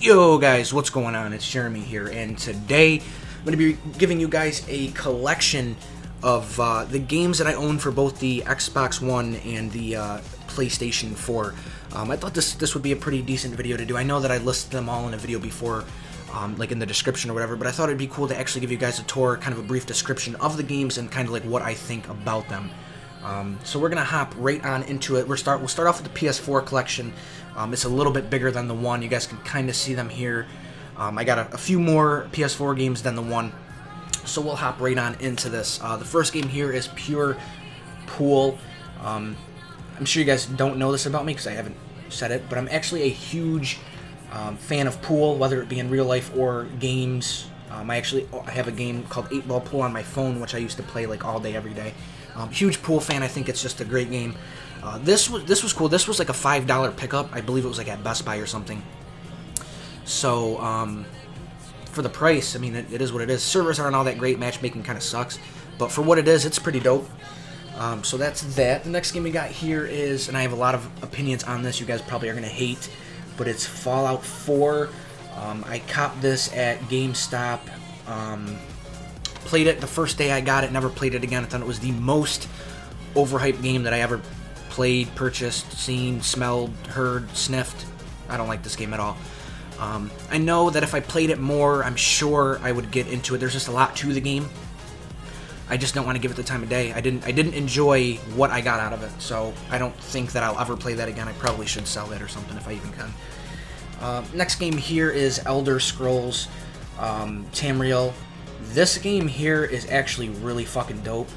Yo guys, what's going on? It's Jeremy here, and today I'm going to be giving you guys a collection of the games that I own for both the Xbox One and the PlayStation 4. I thought this would be a pretty decent video to do. I know that I listed them all in a video before, like in the description or whatever, but I thought it'd be cool to actually give you guys a tour, kind of a brief description of the games and kind of like what I think about them. So we're gonna hop right on into it. We'll start off with the PS4 collection. It's a little bit bigger than the one. You guys can kind of see them here. I got a few more PS4 games than the one, so we'll hop right on into this. The first game here is Pure Pool. I'm sure you guys don't know this about me because I haven't said it, but I'm actually a huge fan of pool, whether it be in real life or games. I have a game called 8-Ball Pool on my phone, which I used to play like all day, every day. Huge pool fan. I think it's just a great game. This was cool. This was like a $5 pickup. I believe it was like at Best Buy or something. So for the price, I mean, it is what it is. Servers aren't all that great. Matchmaking kind of sucks, but for what it is, it's pretty dope. So that's that. The next game we got here is, and I have a lot of opinions on this. You guys probably are gonna hate, but it's Fallout 4. I copped this at GameStop. Played it the first day I got it, never played it again. I thought it was the most overhyped game that I ever played, purchased, seen, smelled, heard, sniffed. I don't like this game at all. I know that if I played it more, I'm sure I would get into it. There's just a lot to the game. I just don't want to give it the time of day. I didn't enjoy what I got out of it, so I don't think that I'll ever play that again. I probably should sell that or something if I even can. Next game here is Elder Scrolls Tamriel. This game here is actually really fucking dope.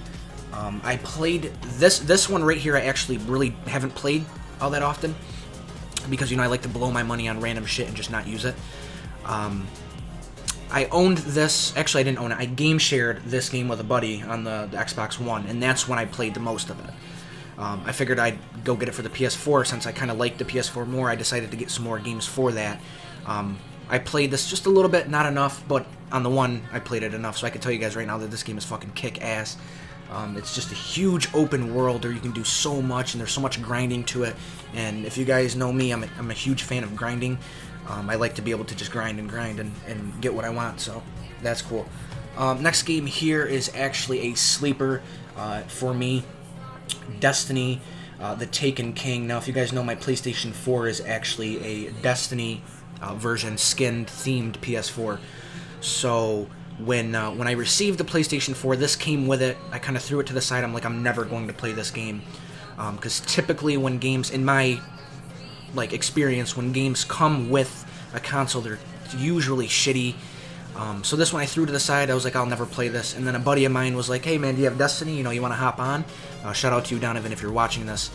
I played this one right here. I actually really haven't played all that often because, you know, I like to blow my money on random shit and just not use it. I owned this. Actually, I didn't own it. I game shared this game with a buddy on the Xbox One, and that's when I played the most of it. I figured I'd go get it for the PS4 since I kind of liked the PS4 more. I decided to get some more games for that. I played this just a little bit, not enough, but on the one, I played it enough, so I can tell you guys right now that this game is fucking kick-ass. It's just a huge open world where you can do so much, and there's so much grinding to it, and if you guys know me, I'm a huge fan of grinding. I like to be able to just grind and get what I want, so that's cool. Next game here is actually a sleeper for me. Destiny, the Taken King. Now, if you guys know, my PlayStation 4 is actually a Destiny version, skinned, themed PS4. So when I received the PlayStation 4, this came with it. I kind of threw it to the side. I'm like, I'm never going to play this game, because typically when games, in my experience, when games come with a console, they're usually shitty. So this one I threw to the side. I was like, I'll never play this. And then a buddy of mine was like, hey man, do you have Destiny? You know, you want to hop on? Shout out to you, Donovan, if you're watching this.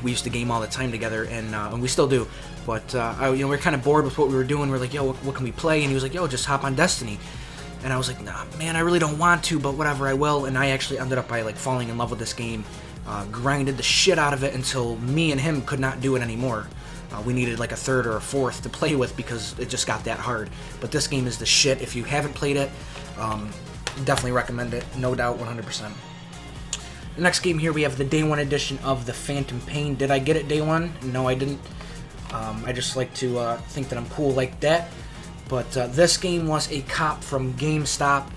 We used to game all the time together, and we still do. But we were kind of bored with what we were doing. We're like, yo, what can we play? And he was like, yo, just hop on Destiny. And I was like, nah, man, I really don't want to, but whatever, I will. And I actually ended up by falling in love with this game. Grinded the shit out of it until me and him could not do it anymore. We needed like a third or a fourth to play with because it just got that hard. But this game is the shit. If you haven't played it, definitely recommend it, no doubt, 100%. The next game here, we have the Day 1 edition of the Phantom Pain. Did I get it Day 1? No, I didn't. I just like to think that I'm cool like that. But this game was a cop from GameStop.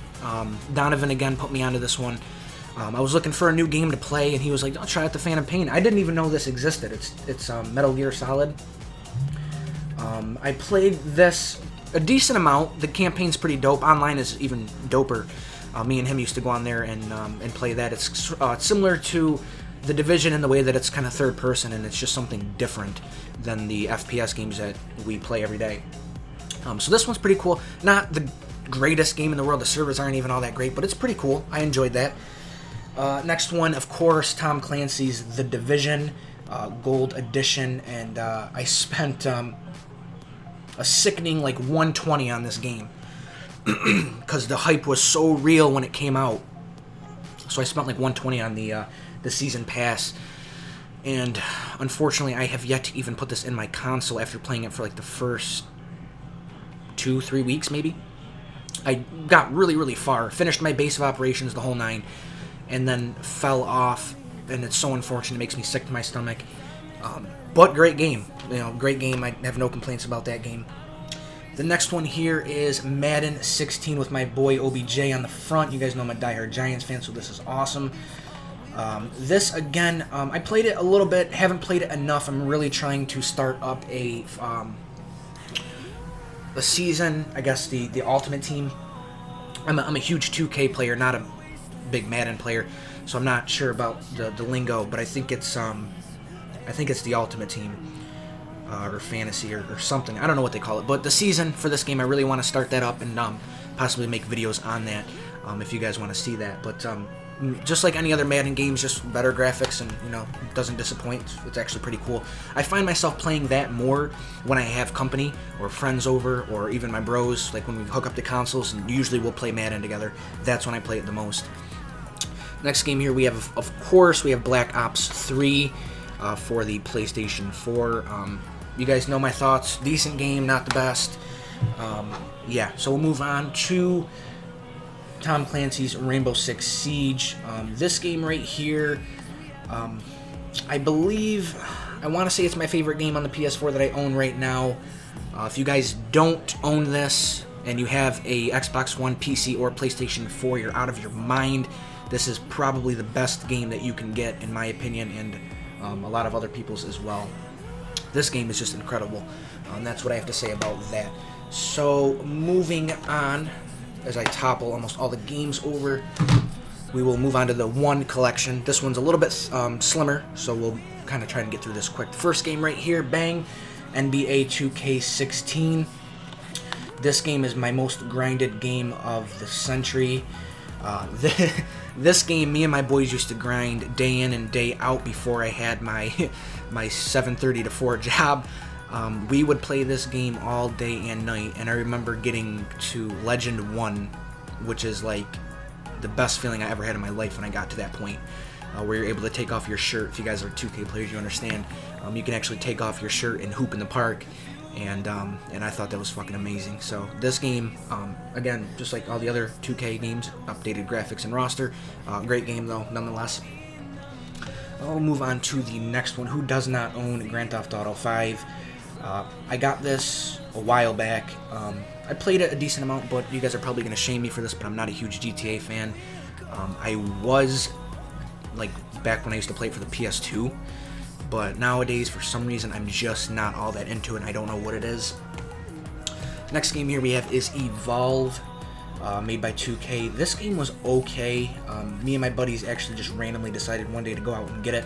Donovan again put me onto this one. I was looking for a new game to play, and he was like, "I'll try out the Phantom Pain." I didn't even know this existed. It's Metal Gear Solid. I played this a decent amount. The campaign's pretty dope. Online is even doper. Me and him used to go on there and play that. It's similar to The Division in the way that it's kind of third person, and it's just something different than the FPS games that we play every day. So this one's pretty cool. Not the greatest game in the world. The servers aren't even all that great, but it's pretty cool. I enjoyed that. Next one, of course, Tom Clancy's The Division, Gold Edition, and I spent a sickening like $120 on this game because the hype was so real when it came out. So I spent like $120 on the season pass, and unfortunately, I have yet to even put this in my console after playing it for like the first 2-3 weeks, maybe. I got really, really far, finished my base of operations, the whole nine, and then fell off, and it's so unfortunate. It makes me sick to my stomach. But great game. Great game. I have no complaints about that game. The next one here is Madden 16 with my boy OBJ on the front. You guys know I'm a diehard Giants fan, so this is awesome. This, again, I played it a little bit, haven't played it enough. I'm really trying to start up a season, I guess, the Ultimate Team. I'm a huge 2K player, not a big Madden player, so I'm not sure about the lingo, but I think it's the Ultimate Team. Or fantasy or something. I don't know what they call it. But the season for this game, I really want to start that up and possibly make videos on that if you guys want to see that. But just like any other Madden games, just better graphics and, it doesn't disappoint. It's actually pretty cool. I find myself playing that more when I have company or friends over or even my bros, like when we hook up the consoles, and usually we'll play Madden together. That's when I play it the most. Next game here we have, of course, we have Black Ops 3 for the PlayStation 4. You guys know my thoughts. Decent game, not the best. Yeah, so we'll move on to Tom Clancy's Rainbow Six Siege. This game right here, I believe, I want to say it's my favorite game on the PS4 that I own right now. If you guys don't own this and you have a Xbox One, PC, or PlayStation 4, you're out of your mind. This is probably the best game that you can get, in my opinion, and a lot of other people's as well. This game is just incredible. That's what I have to say about that. So, moving on, as I topple almost all the games over, we will move on to the one collection. This one's a little bit slimmer, so we'll kind of try and get through this quick. The first game right here, bang, NBA 2K16. This game is my most grinded game of the century. This game, me and my boys used to grind day in and day out before I had my 7:30 to 4 job. We would play this game all day and night, and I remember getting to Legend 1, which is like the best feeling I ever had in my life when I got to that point, where you're able to take off your shirt. If you guys are 2K players, you understand. You can actually take off your shirt and hoop in the park, and I thought that was fucking amazing. So this game, again, just like all the other 2K games, updated graphics and roster. Great game though, nonetheless. I'll move on to the next one. Who does not own Grand Theft Auto 5? I got this a while back. I played it a decent amount, but you guys are probably going to shame me for this, but I'm not a huge GTA fan. I was, like, back when I used to play it for the PS2, but nowadays, for some reason, I'm just not all that into it, and I don't know what it is. Next game here we have is Evolve, made by 2K. This game was okay. Me and my buddies actually just randomly decided one day to go out and get it.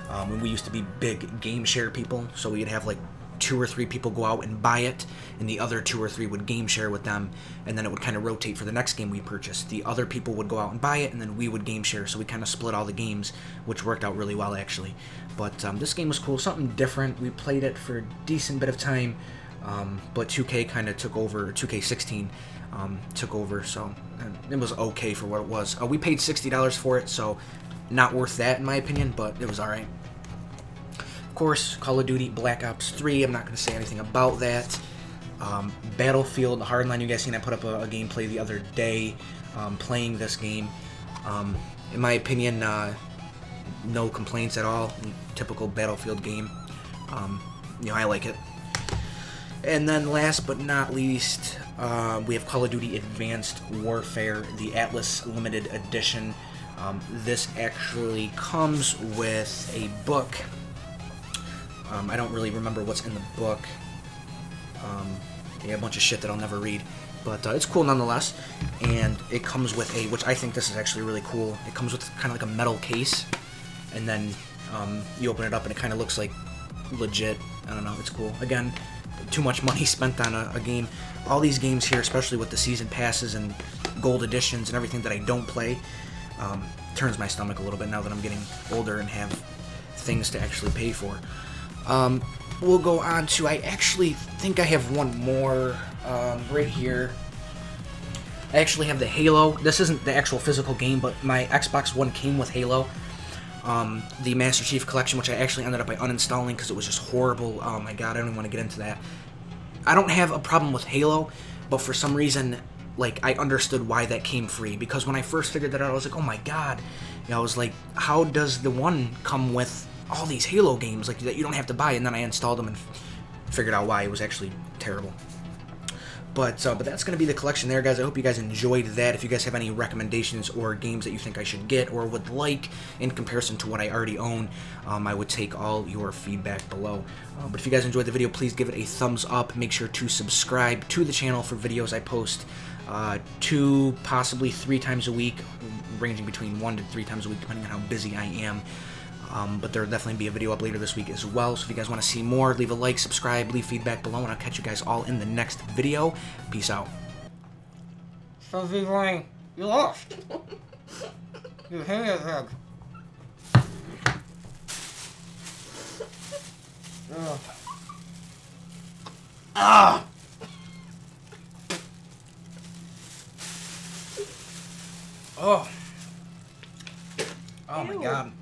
And we used to be big game share people, so we'd have like 2 or 3 people go out and buy it, and the other 2 or 3 would game share with them, and then it would kind of rotate for the next game we purchased. The other people would go out and buy it, and then we would game share, so we kind of split all the games, which worked out really well actually. But this game was cool, something different. We played it for a decent bit of time, but 2K kind of took over, 2K16 took over, so it was okay for what it was. We paid $60 for it, so not worth that in my opinion, but it was alright. Of course, Call of Duty Black Ops 3, I'm not going to say anything about that. Battlefield Hardline, you guys seen I put up a gameplay the other day playing this game. In my opinion, no complaints at all. Typical Battlefield game. I like it. And then last but not least, we have Call of Duty Advanced Warfare, the Atlas Limited Edition. This actually comes with a book. I don't really remember what's in the book. A bunch of shit that I'll never read. But it's cool nonetheless. And it comes with a, which I think this is actually really cool, it comes with kind of like a metal case. And then you open it up and it kind of looks like legit. I don't know, it's cool. Again, too much money spent on a game. All these games here, especially with the season passes and gold editions and everything that I don't play, turns my stomach a little bit now that I'm getting older and have things to actually pay for. We'll go on to, I actually think I have one more right here. I actually have the Halo. This isn't the actual physical game, but my Xbox One came with Halo. The Master Chief Collection, which I actually ended up by uninstalling because it was just horrible. Oh my god, I don't even want to get into that. I don't have a problem with Halo, but for some reason, like, I understood why that came free. Because when I first figured that out, I was like, oh my god. I was like, how does the one come with all these Halo games like that you don't have to buy, and then I installed them and figured out why it was actually terrible. But that's going to be the collection there, guys. I hope you guys enjoyed that. If you guys have any recommendations or games that you think I should get or would like in comparison to what I already own, I would take all your feedback below. But if you guys enjoyed the video, please give it a thumbs up. Make sure to subscribe to the channel for videos I post 2, possibly 3 times a week, ranging between 1 to 3 times a week, depending on how busy I am. But there'll definitely be a video up later this week as well. So if you guys want to see more, leave a like, subscribe, leave feedback below, and I'll catch you guys all in the next video. Peace out. So, V-Wing, you lost. You hit his head. Ah! Oh. Oh my God.